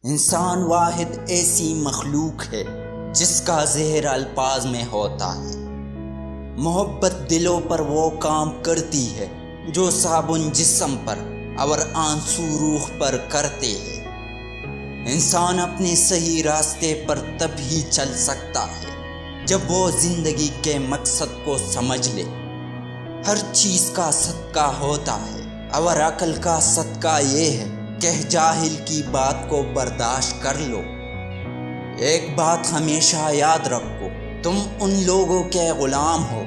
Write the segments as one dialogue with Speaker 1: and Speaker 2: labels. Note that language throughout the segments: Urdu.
Speaker 1: انسان واحد ایسی مخلوق ہے جس کا زہر الفاظ میں ہوتا ہے۔ محبت دلوں پر وہ کام کرتی ہے جو صابن جسم پر اور آنسو روح پر کرتے ہیں۔ انسان اپنے صحیح راستے پر تب ہی چل سکتا ہے جب وہ زندگی کے مقصد کو سمجھ لے۔ ہر چیز کا صدقہ ہوتا ہے اور عقل کا صدقہ یہ ہے کہ جاہل کی بات کو برداشت کر لو۔ ایک بات ہمیشہ یاد رکھو، تم ان لوگوں کے غلام ہو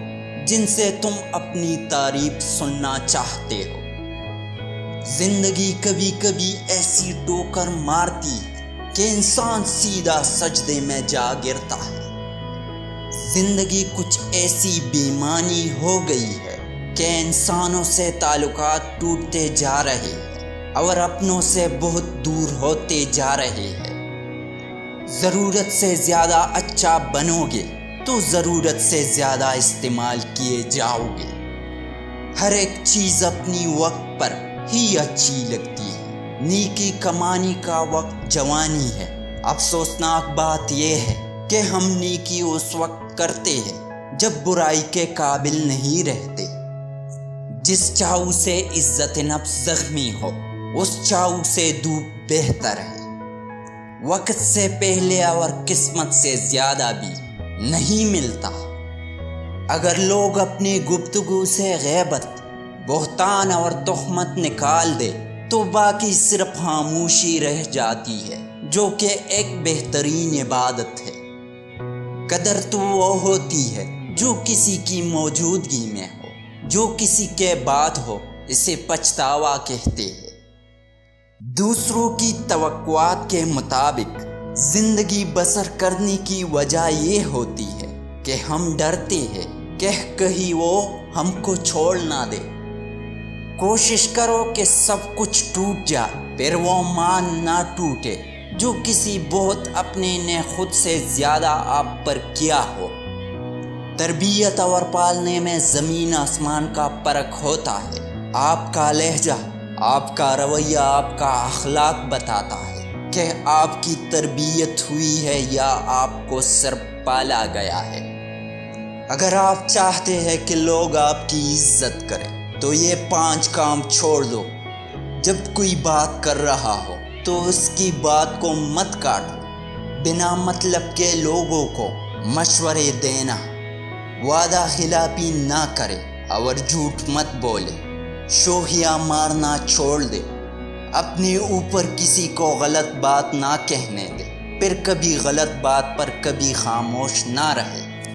Speaker 1: جن سے تم اپنی تعریف سننا چاہتے ہو۔ زندگی کبھی کبھی ایسی ٹوکر مارتی ہے کہ انسان سیدھا سجدے میں جا گرتا ہے۔ زندگی کچھ ایسی بیمانی ہو گئی ہے کہ انسانوں سے تعلقات ٹوٹتے جا رہے ہیں اور اپنوں سے بہت دور ہوتے جا رہے ہیں۔ ضرورت سے زیادہ اچھا بنو گے تو ضرورت سے زیادہ استعمال کیے جاؤ گے۔ ہر ایک چیز اپنی وقت پر ہی اچھی لگتی ہے۔ نیکی کمانے کا وقت جوانی ہے۔ افسوسناک بات یہ ہے کہ ہم نیکی اس وقت کرتے ہیں جب برائی کے قابل نہیں رہتے۔ جس چاؤ سے عزت نفس زخمی ہو اس چاؤ سے دھوپ بہتر ہے۔ وقت سے پہلے اور قسمت سے زیادہ بھی نہیں ملتا۔ اگر لوگ اپنی گفتگو سے غیبت، بہتان اور تہمت نکال دے تو باقی صرف خاموشی رہ جاتی ہے، جو کہ ایک بہترین عبادت ہے۔ قدر تو وہ ہوتی ہے جو کسی کی موجودگی میں ہو، جو کسی کے بعد ہو اسے پچھتاوا کہتے ہیں۔ دوسروں کی توقعات کے مطابق زندگی بسر کرنے کی وجہ یہ ہوتی ہے کہ ہم ڈرتے ہیں کہ کہیں وہ ہم کو چھوڑ نہ دے۔ کوشش کرو کہ سب کچھ ٹوٹ جائے پھر وہ مان نہ ٹوٹے جو کسی بہت اپنے نے خود سے زیادہ آپ پر کیا ہو۔ تربیت اور پالنے میں زمین آسمان کا فرق ہوتا ہے۔ آپ کا لہجہ، آپ کا رویہ، آپ کا اخلاق بتاتا ہے کہ آپ کی تربیت ہوئی ہے یا آپ کو صرف پالا گیا ہے۔ اگر آپ چاہتے ہیں کہ لوگ آپ کی عزت کریں تو یہ 5 کام چھوڑ دو۔ جب کوئی بات کر رہا ہو تو اس کی بات کو مت کاٹو۔ بنا مطلب کے لوگوں کو مشورے دینا، وعدہ خلافی نہ کرے اور جھوٹ مت بولے۔ شوخیاں مارنا چھوڑ دے۔ اپنے اوپر کسی کو غلط بات نہ کہنے دے، پھر کبھی غلط بات پر کبھی خاموش نہ رہے۔